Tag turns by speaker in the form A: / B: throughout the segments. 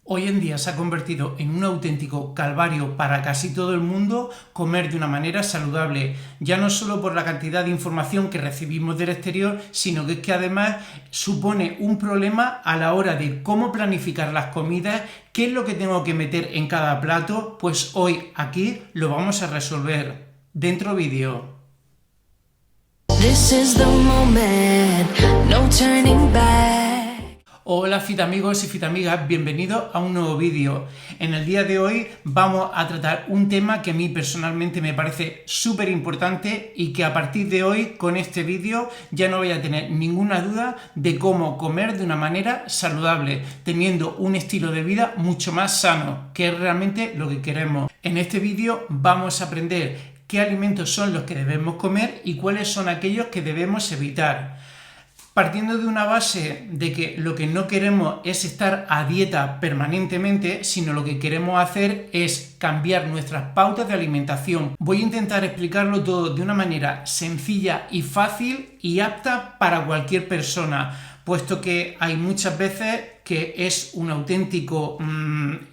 A: Hoy en día se ha convertido en un auténtico calvario para casi todo el mundo comer de una manera saludable, ya no solo por la cantidad de información que recibimos del exterior, sino que es que además supone un problema a la hora de cómo planificar las comidas, qué es lo que tengo que meter en cada plato. Pues hoy aquí lo vamos a resolver. Dentro vídeo.
B: This is the moment, no turning back.
A: Hola fitamigos y fitamigas, bienvenidos a un nuevo vídeo. En el día de hoy vamos a tratar un tema que a mí personalmente me parece súper importante y que a partir de hoy con este vídeo ya no voy a tener ninguna duda de cómo comer de una manera saludable, teniendo un estilo de vida mucho más sano, que es realmente lo que queremos. En este vídeo vamos a aprender qué alimentos son los que debemos comer y cuáles son aquellos que debemos evitar. Partiendo de una base de que lo que no queremos es estar a dieta permanentemente, sino lo que queremos hacer es cambiar nuestras pautas de alimentación. Voy a intentar explicarlo todo de una manera sencilla y fácil y apta para cualquier persona, puesto que hay muchas veces que es un auténtico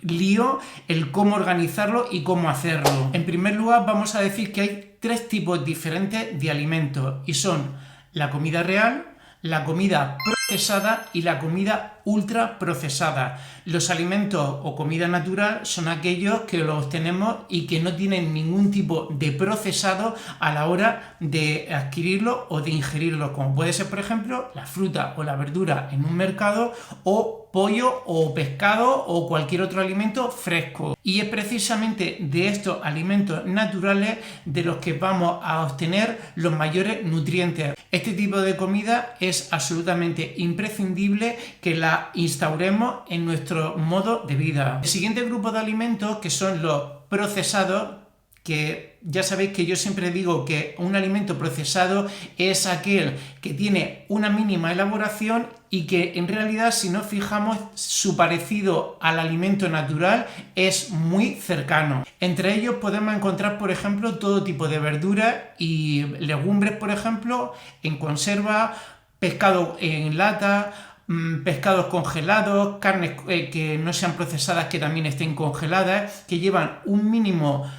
A: lío el cómo organizarlo y cómo hacerlo. En primer lugar, vamos a decir que hay tres tipos diferentes de alimentos y son la comida real, la comida procesada y la comida ultra procesada. Los alimentos o comida natural son aquellos que los obtenemos y que no tienen ningún tipo de procesado a la hora de adquirirlo o de ingerirlo, como puede ser por ejemplo la fruta o la verdura en un mercado o pollo o pescado o cualquier otro alimento fresco. Y es precisamente de estos alimentos naturales de los que vamos a obtener los mayores nutrientes. Este tipo de comida es absolutamente imprescindible que la instauremos en nuestro modo de vida. El siguiente grupo de alimentos, que son los procesados, que ya sabéis que yo siempre digo que un alimento procesado es aquel que tiene una mínima elaboración y que en realidad, si nos fijamos, su parecido al alimento natural es muy cercano. Entre ellos podemos encontrar, por ejemplo, todo tipo de verduras y legumbres, por ejemplo, en conserva, pescado en lata, pescados congelados, carnes que no sean procesadas que también estén congeladas, que llevan un mínimo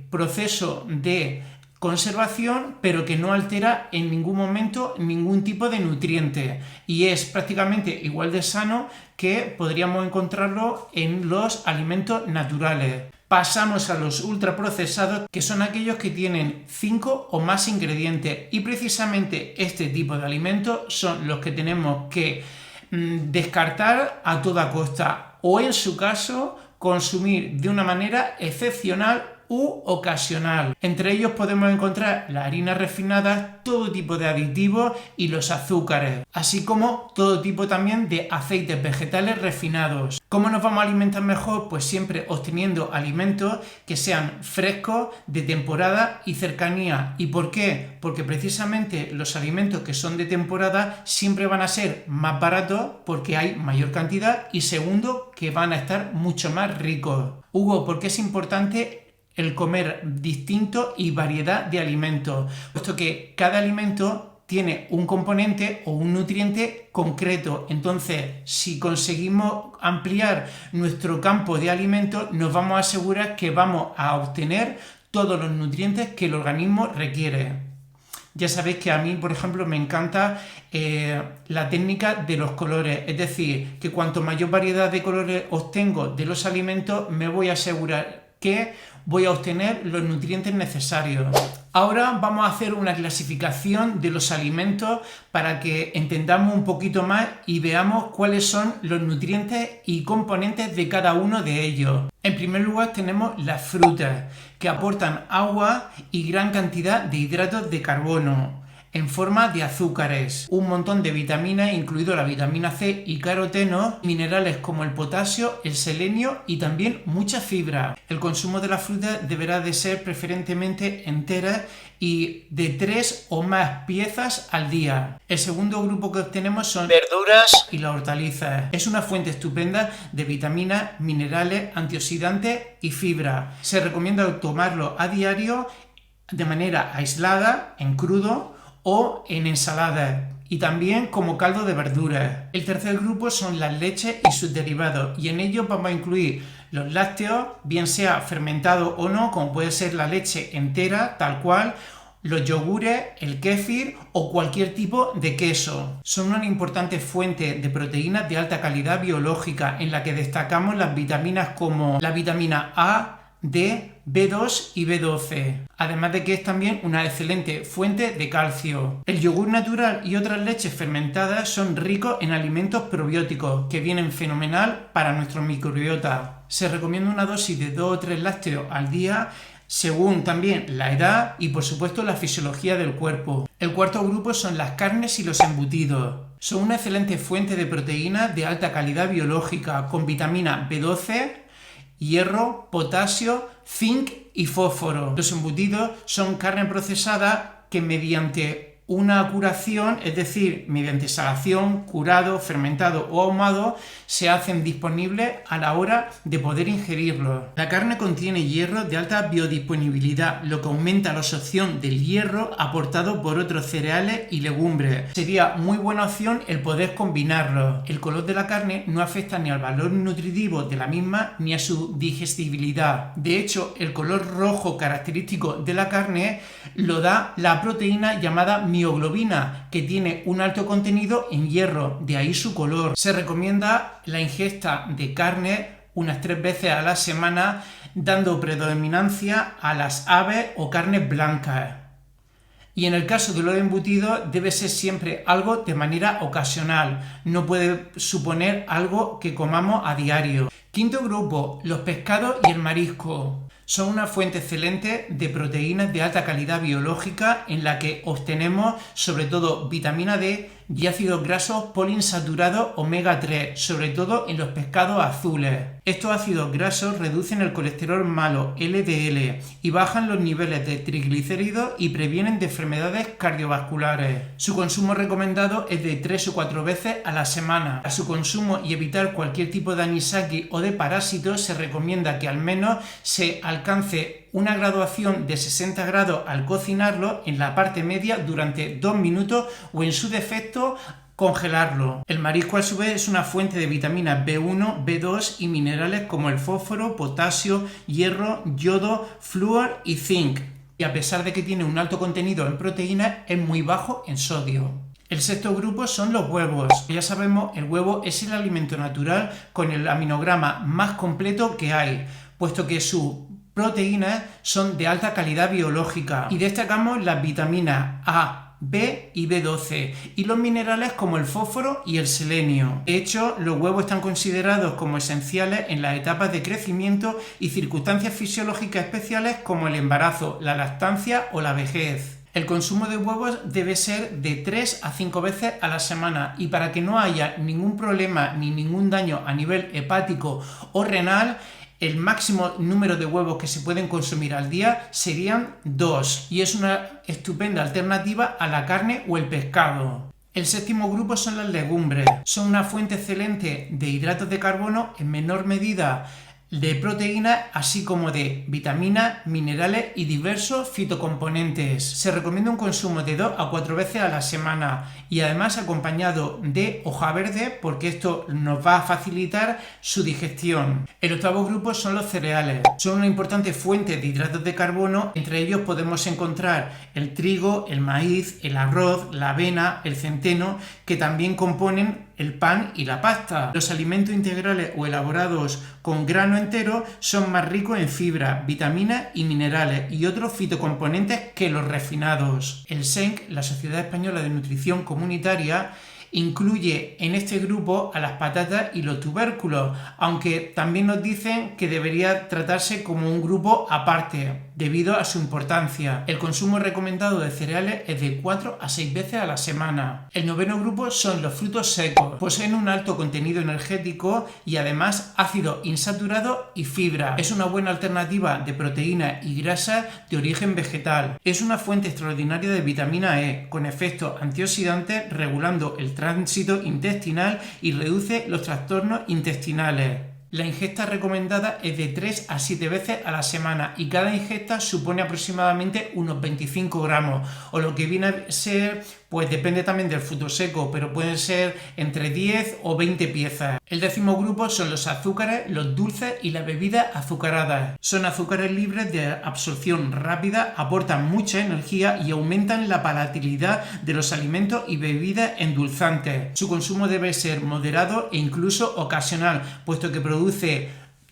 A: proceso de conservación pero que no altera en ningún momento ningún tipo de nutriente y es prácticamente igual de sano que podríamos encontrarlo en los alimentos naturales. Pasamos a los ultraprocesados, que son aquellos que tienen 5 o más ingredientes y precisamente este tipo de alimentos son los que tenemos que descartar a toda costa o en su caso consumir de una manera excepcional u ocasional. Entre ellos podemos encontrar las harinas refinadas, todo tipo de aditivos y los azúcares, así como todo tipo también de aceites vegetales refinados. ¿Cómo nos vamos a alimentar mejor? Pues siempre obteniendo alimentos que sean frescos, de temporada y cercanía. ¿Y por qué? Porque precisamente los alimentos que son de temporada siempre van a ser más baratos porque hay mayor cantidad y segundo, que van a estar mucho más ricos. Hugo, ¿por qué es importante el comer distinto y variedad de alimentos? Puesto que cada alimento tiene un componente o un nutriente concreto. Entonces, si conseguimos ampliar nuestro campo de alimentos, nos vamos a asegurar que vamos a obtener todos los nutrientes que el organismo requiere. Ya sabéis que a mí, por ejemplo, me encanta la técnica de los colores, es decir, que cuanto mayor variedad de colores obtengo de los alimentos, me voy a asegurar que voy a obtener los nutrientes necesarios. Ahora vamos a hacer una clasificación de los alimentos para que entendamos un poquito más y veamos cuáles son los nutrientes y componentes de cada uno de ellos. En primer lugar tenemos las frutas, que aportan agua y gran cantidad de hidratos de carbono en forma de azúcares, un montón de vitaminas, incluido la vitamina C y carotenos, minerales como el potasio, el selenio y también mucha fibra. El consumo de la fruta deberá de ser preferentemente entera y de 3 o más piezas al día. El segundo grupo que obtenemos son verduras y las hortalizas. Es una fuente estupenda de vitaminas, minerales, antioxidantes y fibra. Se recomienda tomarlo a diario de manera aislada, en crudo o en ensaladas y también como caldo de verduras. El tercer grupo son las leches y sus derivados, y en ellos vamos a incluir los lácteos, bien sea fermentado o no, como puede ser la leche entera, tal cual, los yogures, el kéfir o cualquier tipo de queso. Son una importante fuente de proteínas de alta calidad biológica, en la que destacamos las vitaminas como la vitamina A, D, B2 y B12, además de que es también una excelente fuente de calcio. El yogur natural y otras leches fermentadas son ricos en alimentos probióticos que vienen fenomenal para nuestro microbiota. Se recomienda una dosis de 2 o 3 lácteos al día, según también la edad y por supuesto la fisiología del cuerpo. El cuarto grupo son las carnes y los embutidos. Son una excelente fuente de proteínas de alta calidad biológica con vitamina B12, hierro, potasio, zinc y fósforo. Los embutidos son carne procesada que mediante una curación, es decir, mediante salación, curado, fermentado o ahumado, se hacen disponibles a la hora de poder ingerirlos. La carne contiene hierro de alta biodisponibilidad, lo que aumenta la absorción del hierro aportado por otros cereales y legumbres. Sería muy buena opción el poder combinarlos. El color de la carne no afecta ni al valor nutritivo de la misma ni a su digestibilidad. De hecho, el color rojo característico de la carne lo da la proteína llamada mioglobina, que tiene un alto contenido en hierro, de ahí su color. Se recomienda la ingesta de carne unas 3 veces a la semana, dando predominancia a las aves o carnes blancas. Y en el caso de los embutidos debe ser siempre algo de manera ocasional, no puede suponer algo que comamos a diario. Quinto grupo, los pescados y el marisco. Son una fuente excelente de proteínas de alta calidad biológica en la que obtenemos sobre todo vitamina D y ácidos grasos poliinsaturados omega 3, sobre todo en los pescados azules. Estos ácidos grasos reducen el colesterol malo LDL y bajan los niveles de triglicéridos y previenen de enfermedades cardiovasculares. Su consumo recomendado es de 3 o 4 veces a la semana. A su consumo y evitar cualquier tipo de anisakis o de parásitos se recomienda que al menos se alcance una graduación de 60 grados al cocinarlo en la parte media durante 2 minutos o en su defecto congelarlo. El marisco a su vez es una fuente de vitaminas B1, B2 y minerales como el fósforo, potasio, hierro, yodo, flúor y zinc. Y a pesar de que tiene un alto contenido en proteínas, es muy bajo en sodio. El sexto grupo son los huevos. Ya sabemos, el huevo es el alimento natural con el aminograma más completo que hay, puesto que sus proteínas son de alta calidad biológica y destacamos las vitaminas A, B y B12 y los minerales como el fósforo y el selenio. De hecho, los huevos están considerados como esenciales en las etapas de crecimiento y circunstancias fisiológicas especiales como el embarazo, la lactancia o la vejez. El consumo de huevos debe ser de 3 a 5 veces a la semana y para que no haya ningún problema ni ningún daño a nivel hepático o renal, el máximo número de huevos que se pueden consumir al día serían 2 y es una estupenda alternativa a la carne o el pescado. El séptimo grupo son las legumbres. Son una fuente excelente de hidratos de carbono, en menor medida de proteínas, así como de vitaminas, minerales y diversos fitocomponentes. Se recomienda un consumo de 2 a 4 veces a la semana y además acompañado de hoja verde porque esto nos va a facilitar su digestión. El octavo grupo son los cereales. Son una importante fuente de hidratos de carbono, entre ellos podemos encontrar el trigo, el maíz, el arroz, la avena, el centeno, que también componen el pan y la pasta. Los alimentos integrales o elaborados con grano entero son más ricos en fibra, vitaminas y minerales y otros fitocomponentes que los refinados. El SENC, la Sociedad Española de Nutrición Comunitaria, incluye en este grupo a las patatas y los tubérculos, aunque también nos dicen que debería tratarse como un grupo aparte, debido a su importancia. El consumo recomendado de cereales es de 4 a 6 veces a la semana. El noveno grupo son los frutos secos. Poseen un alto contenido energético y además ácidos insaturados y fibra. Es una buena alternativa de proteínas y grasas de origen vegetal. Es una fuente extraordinaria de vitamina E, con efectos antioxidantes regulando el tránsito intestinal y reduce los trastornos intestinales. La ingesta recomendada es de 3 a 7 veces a la semana y cada ingesta supone aproximadamente unos 25 gramos, o lo que viene a ser, pues depende también del fruto seco, pero pueden ser entre 10 o 20 piezas. El 10º grupo son los azúcares, los dulces y las bebidas azucaradas. Son azúcares libres de absorción rápida, aportan mucha energía y aumentan la palatabilidad de los alimentos y bebidas endulzantes. Su consumo debe ser moderado e incluso ocasional, puesto que produce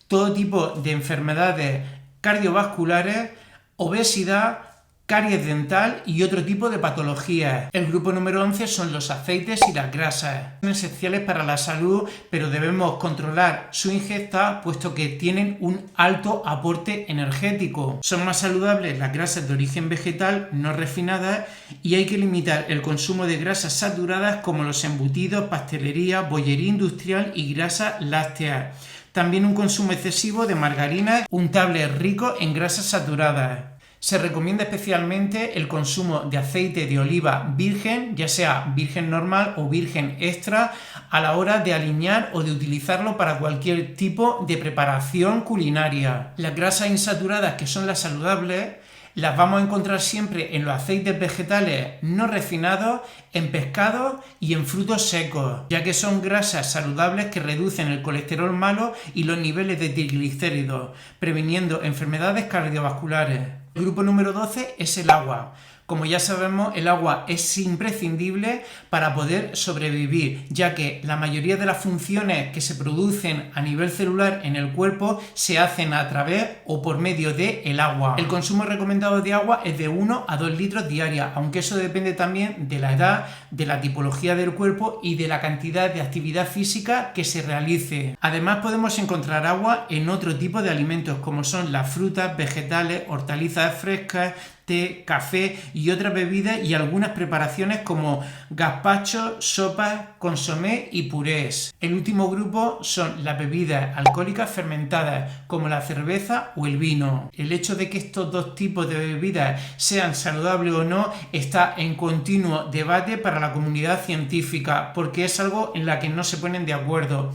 A: todo tipo de enfermedades cardiovasculares, obesidad, caries dental y otro tipo de patologías. El grupo número 11 son los aceites y las grasas. Son esenciales para la salud, pero debemos controlar su ingesta puesto que tienen un alto aporte energético. Son más saludables las grasas de origen vegetal no refinadas y hay que limitar el consumo de grasas saturadas como los embutidos, pastelería, bollería industrial y grasas lácteas. También un consumo excesivo de margarinas untables ricos en grasas saturadas. Se recomienda especialmente el consumo de aceite de oliva virgen, ya sea virgen normal o virgen extra, a la hora de aliñar o de utilizarlo para cualquier tipo de preparación culinaria. Las grasas insaturadas, que son las saludables, las vamos a encontrar siempre en los aceites vegetales no refinados, en pescado y en frutos secos, ya que son grasas saludables que reducen el colesterol malo y los niveles de triglicéridos, previniendo enfermedades cardiovasculares. El grupo número 12 es el agua. Como ya sabemos, el agua es imprescindible para poder sobrevivir, ya que la mayoría de las funciones que se producen a nivel celular en el cuerpo se hacen a través o por medio del agua. El consumo recomendado de agua es de 1 a 2 litros diarios, aunque eso depende también de la edad, de la tipología del cuerpo y de la cantidad de actividad física que se realice. Además, podemos encontrar agua en otro tipo de alimentos, como son las frutas, vegetales, hortalizas frescas, té, café y otras bebidas y algunas preparaciones como gazpacho, sopas, consomé y purés. El último grupo son las bebidas alcohólicas fermentadas como la cerveza o el vino. El hecho de que estos dos tipos de bebidas sean saludables o no está en continuo debate para la comunidad científica porque es algo en la que no se ponen de acuerdo.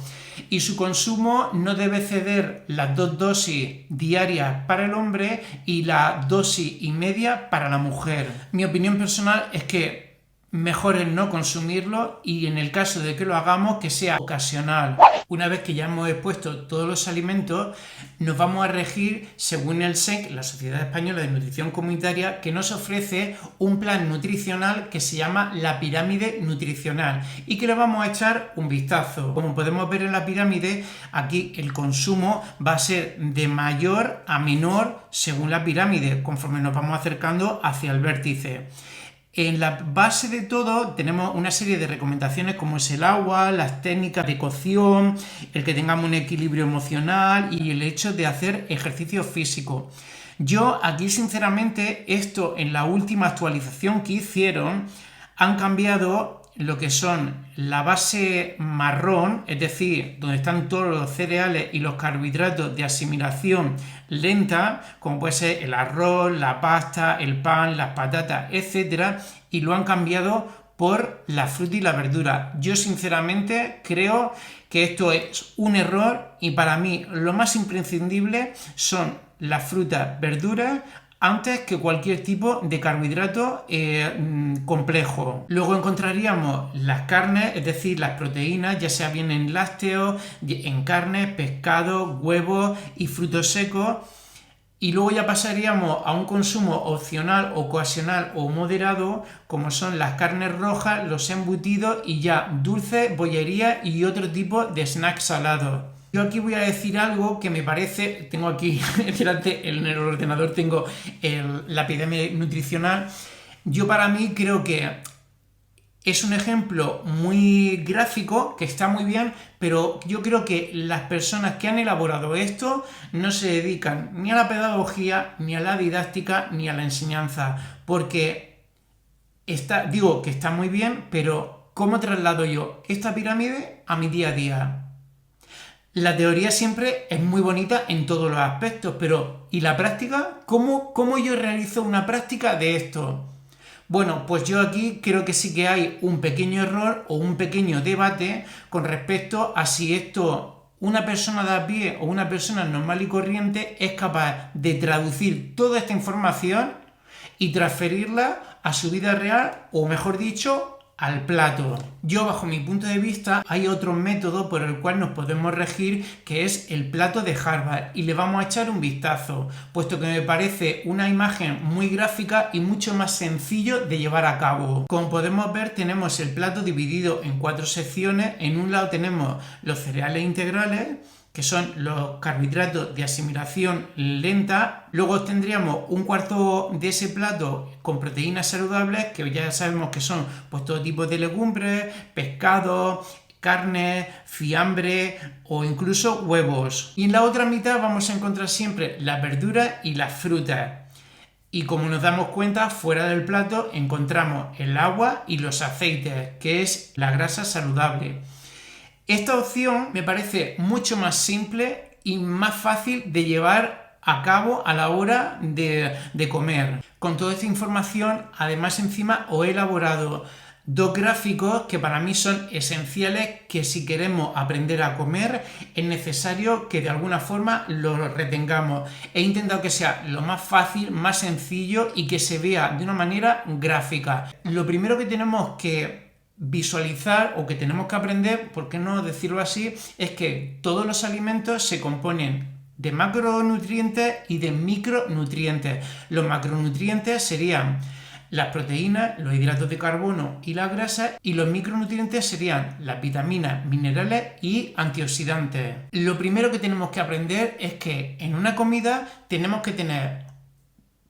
A: Y su consumo no debe exceder las 2 dosis diarias para el hombre y la dosis y media para la mujer. Mi opinión personal es que mejor es no consumirlo y en el caso de que lo hagamos que sea ocasional. Una vez que ya hemos expuesto todos los alimentos, nos vamos a regir según el SEC, la Sociedad Española de Nutrición Comunitaria, que nos ofrece un plan nutricional que se llama la pirámide nutricional y que le vamos a echar un vistazo. Como podemos ver en la pirámide, aquí el consumo va a ser de mayor a menor según la pirámide, conforme nos vamos acercando hacia el vértice. En la base de todo tenemos una serie de recomendaciones como es el agua, las técnicas de cocción, el que tengamos un equilibrio emocional y el hecho de hacer ejercicio físico. Yo aquí sinceramente esto en la última actualización que hicieron han cambiado lo que son la base marrón, es decir, donde están todos los cereales y los carbohidratos de asimilación lenta, como puede ser el arroz, la pasta, el pan, las patatas, etc., y lo han cambiado por la fruta y la verdura. Yo sinceramente creo que esto es un error y para mí lo más imprescindible son las frutas, verduras, antes que cualquier tipo de carbohidrato complejo. Luego encontraríamos las carnes, es decir, las proteínas, ya sea bien en lácteos, en carnes, pescado, huevos y frutos secos. Y luego ya pasaríamos a un consumo opcional, ocasional o moderado, como son las carnes rojas, los embutidos y ya dulces, bollería y otro tipo de snacks salados. Yo aquí voy a decir algo que me parece, tengo aquí delante en el ordenador, tengo la pirámide nutricional. Yo para mí creo que es un ejemplo muy gráfico, que está muy bien, pero yo creo que las personas que han elaborado esto no se dedican ni a la pedagogía, ni a la didáctica, ni a la enseñanza, porque digo que está muy bien, pero ¿cómo traslado yo esta pirámide a mi día a día? La teoría siempre es muy bonita en todos los aspectos, pero ¿y la práctica? ¿Cómo yo realizo una práctica de esto? Bueno, pues yo aquí creo que sí que hay un pequeño error o un pequeño debate con respecto a si esto una persona de a pie o una persona normal y corriente es capaz de traducir toda esta información y transferirla a su vida real, o mejor dicho, al plato. Yo, bajo mi punto de vista, hay otro método por el cual nos podemos regir, que es el plato de Harvard, y le vamos a echar un vistazo, puesto que me parece una imagen muy gráfica y mucho más sencillo de llevar a cabo. Como podemos ver, tenemos el plato dividido en 4 secciones. En un lado tenemos los cereales integrales, que son los carbohidratos de asimilación lenta. Luego tendríamos un cuarto de ese plato con proteínas saludables, que ya sabemos que son pues todo tipo de legumbres, pescado, carne, fiambre o incluso huevos. Y en la otra mitad vamos a encontrar siempre las verduras y las frutas. Y como nos damos cuenta, fuera del plato encontramos el agua y los aceites, que es la grasa saludable. Esta opción me parece mucho más simple y más fácil de llevar a cabo a la hora de comer. Con toda esta información, además encima os he elaborado 2 gráficos que para mí son esenciales, que si queremos aprender a comer es necesario que de alguna forma lo retengamos. He intentado que sea lo más fácil, más sencillo y que se vea de una manera gráfica. Lo primero que tenemos que visualizar, o que tenemos que aprender, por qué no decirlo así, es que todos los alimentos se componen de macronutrientes y de micronutrientes. Los macronutrientes serían las proteínas, los hidratos de carbono y las grasas, y los micronutrientes serían las vitaminas, minerales y antioxidantes. Lo primero que tenemos que aprender es que en una comida tenemos que tener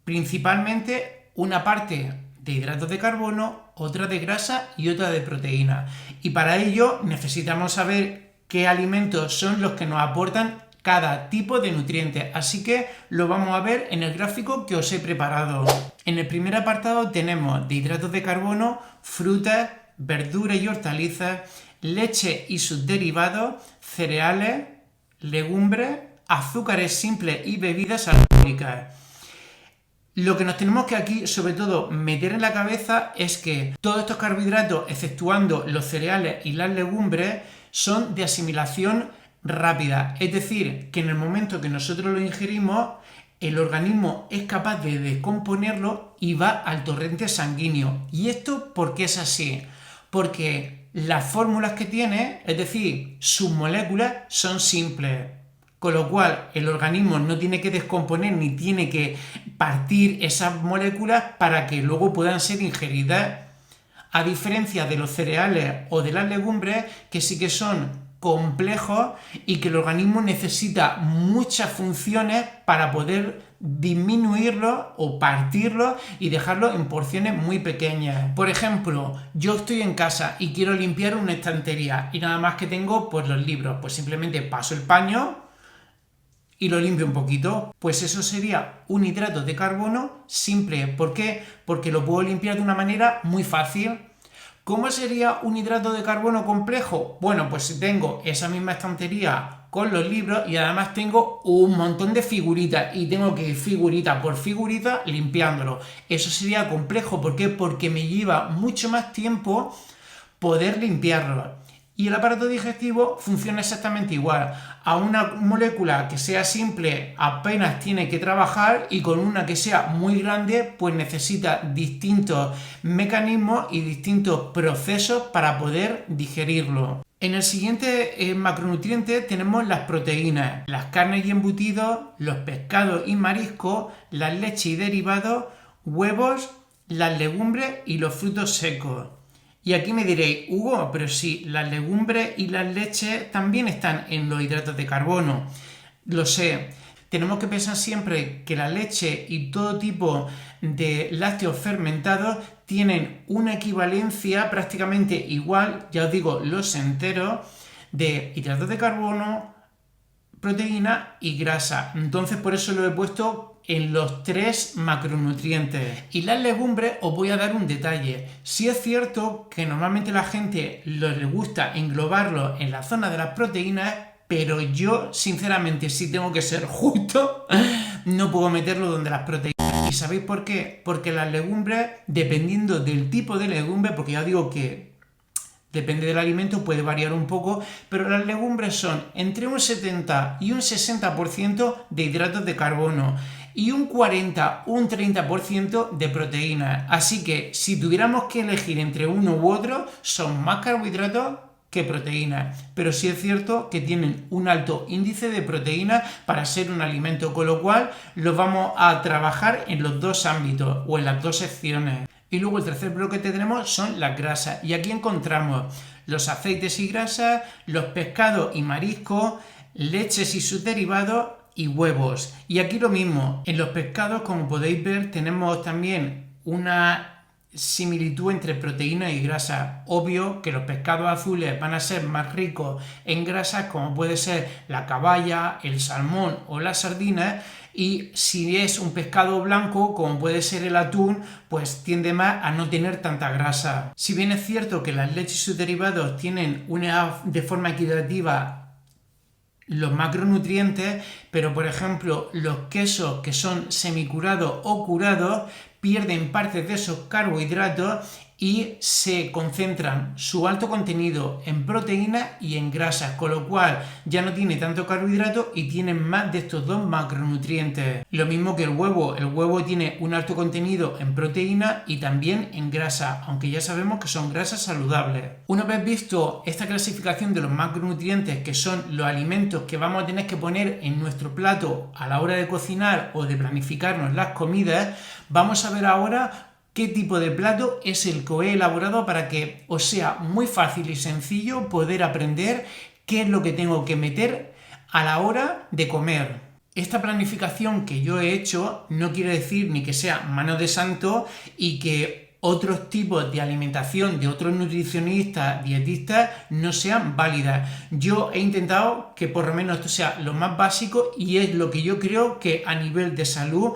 A: principalmente una parte de hidratos de carbono, otra de grasa y otra de proteína. Y para ello necesitamos saber qué alimentos son los que nos aportan cada tipo de nutriente. Así que lo vamos a ver en el gráfico que os he preparado. En el primer apartado tenemos de hidratos de carbono, frutas, verduras y hortalizas, leche y sus derivados, cereales, legumbres, azúcares simples y bebidas alcohólicas. Lo que nos tenemos que aquí, sobre todo, meter en la cabeza es que todos estos carbohidratos, exceptuando los cereales y las legumbres, son de asimilación rápida. Es decir, que en el momento que nosotros lo ingerimos, el organismo es capaz de descomponerlo y va al torrente sanguíneo. ¿Y esto por qué es así? Porque las fórmulas que tiene, es decir, sus moléculas, son simples. Con lo cual, el organismo no tiene que descomponer ni tiene que partir esas moléculas para que luego puedan ser ingeridas. A diferencia de los cereales o de las legumbres, que sí que son complejos y que el organismo necesita muchas funciones para poder disminuirlo o partirlo y dejarlo en porciones muy pequeñas. Por ejemplo, yo estoy en casa y quiero limpiar una estantería y nada más que tengo pues los libros, pues simplemente paso el paño y lo limpio un poquito. Pues eso sería un hidrato de carbono simple. ¿Por qué? Porque lo puedo limpiar de una manera muy fácil. ¿Cómo sería un hidrato de carbono complejo? Bueno, pues si tengo esa misma estantería con los libros y además tengo un montón de figuritas y tengo que ir figurita por figurita limpiándolo. Eso sería complejo. ¿Por qué? Porque me lleva mucho más tiempo poder limpiarlo. Y el aparato digestivo funciona exactamente igual. A una molécula que sea simple apenas tiene que trabajar, y con una que sea muy grande pues necesita distintos mecanismos y distintos procesos para poder digerirlo. En el siguiente macronutriente tenemos las proteínas, las carnes y embutidos, los pescados y mariscos, la leche y derivados, huevos, las legumbres y los frutos secos. Y aquí me diréis, Hugo, pero si las legumbres y las leches también están en los hidratos de carbono. Lo sé, tenemos que pensar siempre que la leche y todo tipo de lácteos fermentados tienen una equivalencia prácticamente igual, ya os digo, los enteros, de hidratos de carbono, proteína y grasa. Entonces por eso lo he puesto en los 3 macronutrientes. Y las legumbres os voy a dar un detalle. Sí es cierto que normalmente a la gente le gusta englobarlo en la zona de las proteínas, pero yo sinceramente, si tengo que ser justo, no puedo meterlo donde las proteínas. ¿Y sabéis por qué? Porque las legumbres, dependiendo del tipo de legumbre, porque ya digo que Depende del alimento, puede variar un poco, pero las legumbres son entre un 70 y un 60% de hidratos de carbono y un 40 o un 30% de proteínas. Así que si tuviéramos que elegir entre uno u otro, son más carbohidratos que proteínas, pero sí es cierto que tienen un alto índice de proteínas para ser un alimento, con lo cual los vamos a trabajar en los dos ámbitos o en las dos secciones. Y luego el tercer bloque que tenemos son las grasas, y aquí encontramos los aceites y grasas, los pescados y mariscos, leches y sus derivados y huevos. Y aquí lo mismo, en los pescados, como podéis ver, tenemos también una similitud entre proteína y grasa. Obvio que los pescados azules van a ser más ricos en grasas, como puede ser la caballa, el salmón o las sardinas, y si es un pescado blanco, como puede ser el atún, pues tiende más a no tener tanta grasa. Si bien es cierto que las leches y sus derivados tienen de forma equitativa los macronutrientes, pero por ejemplo los quesos que son semicurados o curados pierden parte de esos carbohidratos y se concentran su alto contenido en proteínas y en grasas, con lo cual ya no tiene tanto carbohidrato y tienen más de estos dos macronutrientes. Lo mismo que el huevo tiene un alto contenido en proteínas y también en grasa, aunque ya sabemos que son grasas saludables. Una vez visto esta clasificación de los macronutrientes, que son los alimentos que vamos a tener que poner en nuestro plato a la hora de cocinar o de planificarnos las comidas, vamos a ver ahora qué tipo de plato es el que he elaborado para que os sea muy fácil y sencillo poder aprender qué es lo que tengo que meter a la hora de comer. Esta planificación que yo he hecho no quiere decir ni que sea mano de santo y que otros tipos de alimentación de otros nutricionistas, dietistas, no sean válidas. Yo he intentado que por lo menos esto sea lo más básico y es lo que yo creo que a nivel de salud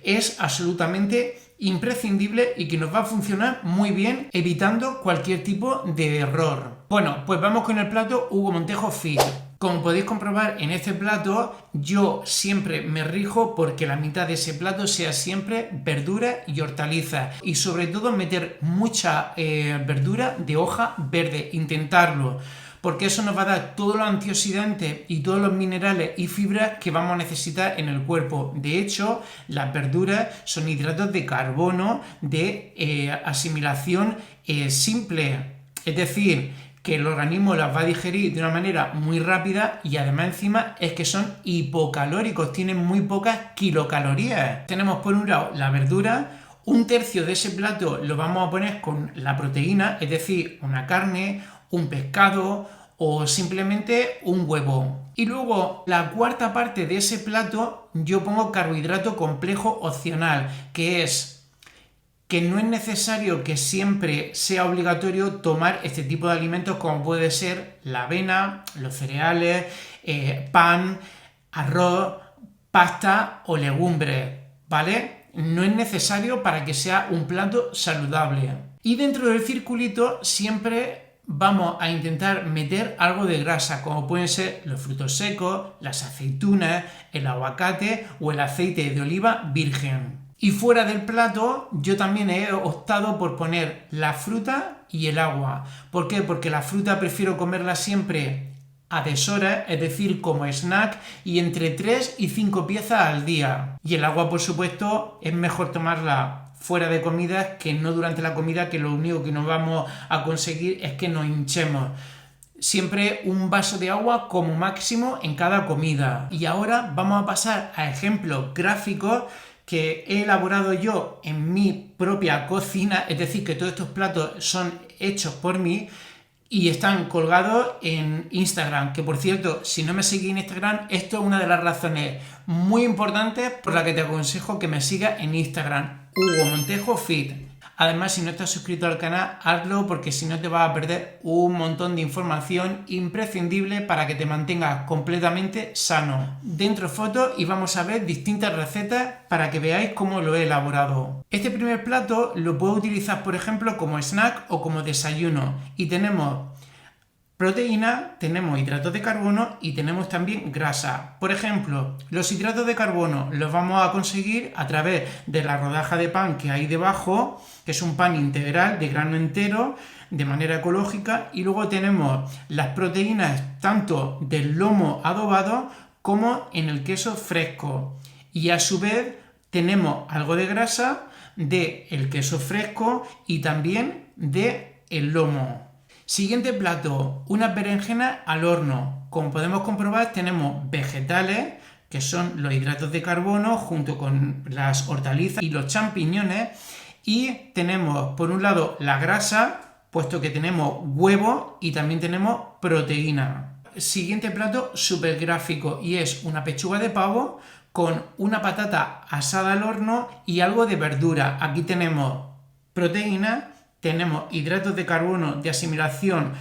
A: es absolutamente imprescindible y que nos va a funcionar muy bien, evitando cualquier tipo de error. Bueno, pues vamos con el plato Hugo Montejo Fit. Como podéis comprobar en este plato, yo siempre me rijo porque la mitad de ese plato sea siempre verdura y hortalizas, y sobre todo meter mucha verdura de hoja verde, intentarlo, porque eso nos va a dar todos los antioxidantes y todos los minerales y fibras que vamos a necesitar en el cuerpo. De hecho, las verduras son hidratos de carbono de asimilación simple, es decir, que el organismo las va a digerir de una manera muy rápida, y además encima es que son hipocalóricos, tienen muy pocas kilocalorías. Tenemos por un lado la verdura, un tercio de ese plato lo vamos a poner con la proteína, es decir, una carne, un pescado o simplemente un huevo. Y luego la cuarta parte de ese plato yo pongo carbohidrato complejo opcional, que es que no es necesario que siempre sea obligatorio tomar este tipo de alimentos, como puede ser la avena, los cereales, pan, arroz, pasta o legumbres, ¿vale? No es necesario para que sea un plato saludable. Y dentro del circulito siempre vamos a intentar meter algo de grasa, como pueden ser los frutos secos, las aceitunas, el aguacate o el aceite de oliva virgen. Y fuera del plato yo también he optado por poner la fruta y el agua. ¿Por qué? Porque la fruta prefiero comerla siempre a deshora, es decir, como snack, y entre 3 y 5 piezas al día. Y el agua, por supuesto, es mejor tomarla fuera de comidas que no durante la comida, que lo único que nos vamos a conseguir es que nos hinchemos. Siempre un vaso de agua como máximo en cada comida. Y ahora vamos a pasar a ejemplos gráficos que he elaborado yo en mi propia cocina, es decir, que todos estos platos son hechos por mí y están colgados en Instagram, que por cierto, si no me seguís en Instagram, esto es una de las razones muy importantes por la que te aconsejo que me sigas en Instagram, Hugo Montejo Fit. Además, si no estás suscrito al canal, hazlo, porque si no te vas a perder un montón de información imprescindible para que te mantengas completamente sano. Dentro fotos y vamos a ver distintas recetas para que veáis cómo lo he elaborado. Este primer plato lo puedo utilizar, por ejemplo, como snack o como desayuno. Y tenemos proteína, tenemos hidratos de carbono y tenemos también grasa. Por ejemplo, los hidratos de carbono los vamos a conseguir a través de la rodaja de pan que hay debajo, que es un pan integral de grano entero, de manera ecológica, y luego tenemos las proteínas tanto del lomo adobado como en el queso fresco. Y a su vez tenemos algo de grasa del queso fresco y también del lomo. Siguiente plato, unas berenjenas al horno. Como podemos comprobar, tenemos vegetales, que son los hidratos de carbono, junto con las hortalizas y los champiñones. Y tenemos, por un lado, la grasa, puesto que tenemos huevo y también tenemos proteína. Siguiente plato, súper gráfico, y es una pechuga de pavo con una patata asada al horno y algo de verdura. Aquí tenemos proteína, tenemos hidratos de carbono de asimilación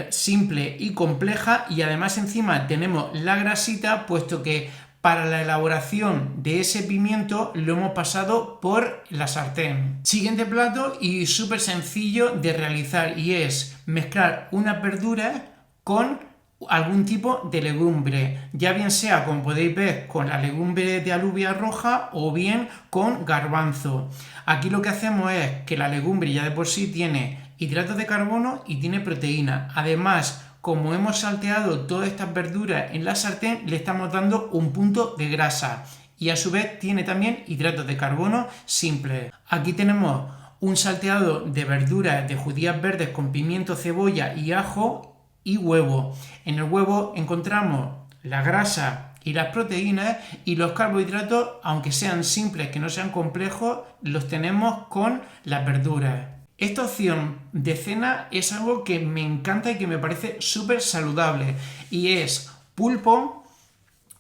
A: simple y compleja, y además encima tenemos la grasita, puesto que para la elaboración de ese pimiento lo hemos pasado por la sartén. Siguiente plato, y súper sencillo de realizar, y es mezclar unas verduras con algún tipo de legumbre, ya bien sea, como podéis ver, con la legumbre de alubia roja o bien con garbanzo. Aquí lo que hacemos es que la legumbre ya de por sí tiene hidratos de carbono y tiene proteína. Además, como hemos salteado todas estas verduras en la sartén, le estamos dando un punto de grasa y a su vez tiene también hidratos de carbono simples. Aquí tenemos un salteado de verduras de judías verdes con pimiento, cebolla y ajo y huevo. En el huevo encontramos la grasa y las proteínas, y los carbohidratos, aunque sean simples, que no sean complejos, los tenemos con las verduras. Esta opción de cena es algo que me encanta y que me parece súper saludable, y es pulpo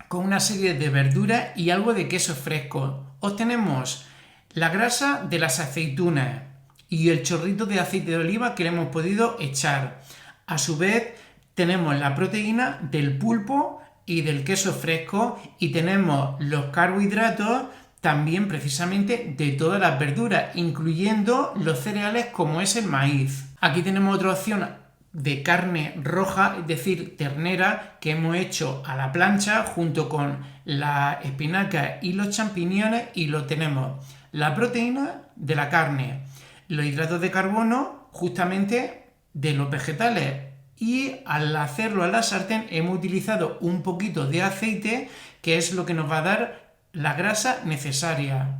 A: con una serie de verduras y algo de queso fresco. Obtenemos la grasa de las aceitunas y el chorrito de aceite de oliva que le hemos podido echar. A su vez tenemos la proteína del pulpo y del queso fresco, y tenemos los carbohidratos también precisamente de todas las verduras, incluyendo los cereales como es el maíz. Aquí tenemos otra opción de carne roja, es decir, ternera, que hemos hecho a la plancha junto con la espinaca y los champiñones, y lo tenemos la proteína de la carne, los hidratos de carbono justamente de los vegetales, y al hacerlo a la sartén hemos utilizado un poquito de aceite, que es lo que nos va a dar la grasa necesaria.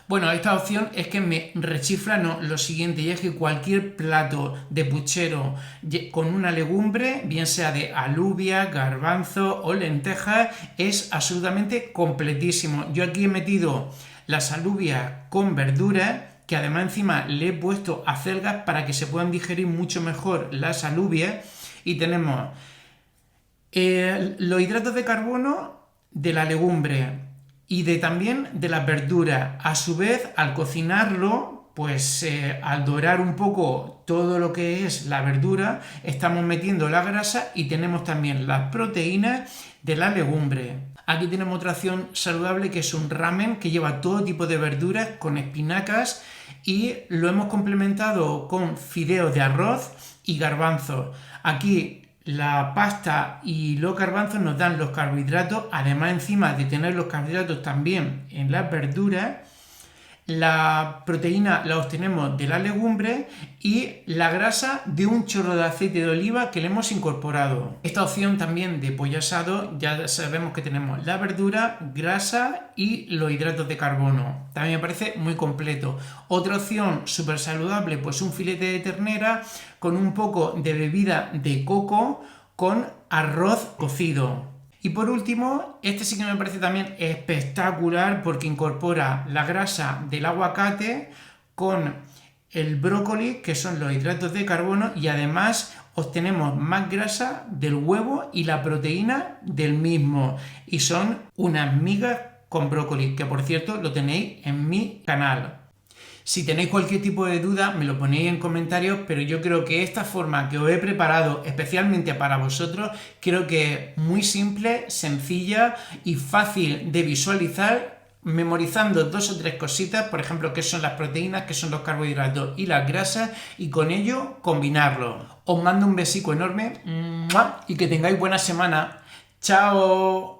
A: Bueno, esta opción es que me rechifla lo siguiente, y es que cualquier plato de puchero con una legumbre, bien sea de alubia, garbanzo o lentejas, es absolutamente completísimo. Yo aquí he metido las alubias con verduras, que además encima le he puesto acelgas para que se puedan digerir mucho mejor las alubias, y tenemos los hidratos de carbono de la legumbre y también de las verduras. A su vez, al cocinarlo, pues al dorar un poco todo lo que es la verdura, estamos metiendo la grasa y tenemos también las proteínas de la legumbre. Aquí tenemos otra opción saludable, que es un ramen que lleva todo tipo de verduras con espinacas, y lo hemos complementado con fideos de arroz y garbanzos. Aquí la pasta y los garbanzos nos dan los carbohidratos, además encima de tener los carbohidratos también en las verduras. La proteína la obtenemos de la legumbre y la grasa de un chorro de aceite de oliva que le hemos incorporado. Esta opción también de pollo asado, ya sabemos que tenemos la verdura, grasa y los hidratos de carbono. También me parece muy completo. Otra opción súper saludable, pues un filete de ternera con un poco de bebida de coco con arroz cocido. Y por último, este sí que me parece también espectacular, porque incorpora la grasa del aguacate con el brócoli, que son los hidratos de carbono, y además obtenemos más grasa del huevo y la proteína del mismo. Y son unas migas con brócoli, que por cierto lo tenéis en mi canal. Si tenéis cualquier tipo de duda, me lo ponéis en comentarios, pero yo creo que esta forma que os he preparado especialmente para vosotros, creo que es muy simple, sencilla y fácil de visualizar, memorizando 2 o 3 cositas, por ejemplo, qué son las proteínas, qué son los carbohidratos y las grasas, y con ello combinarlo. Os mando un besico enorme y que tengáis buena semana. ¡Chao!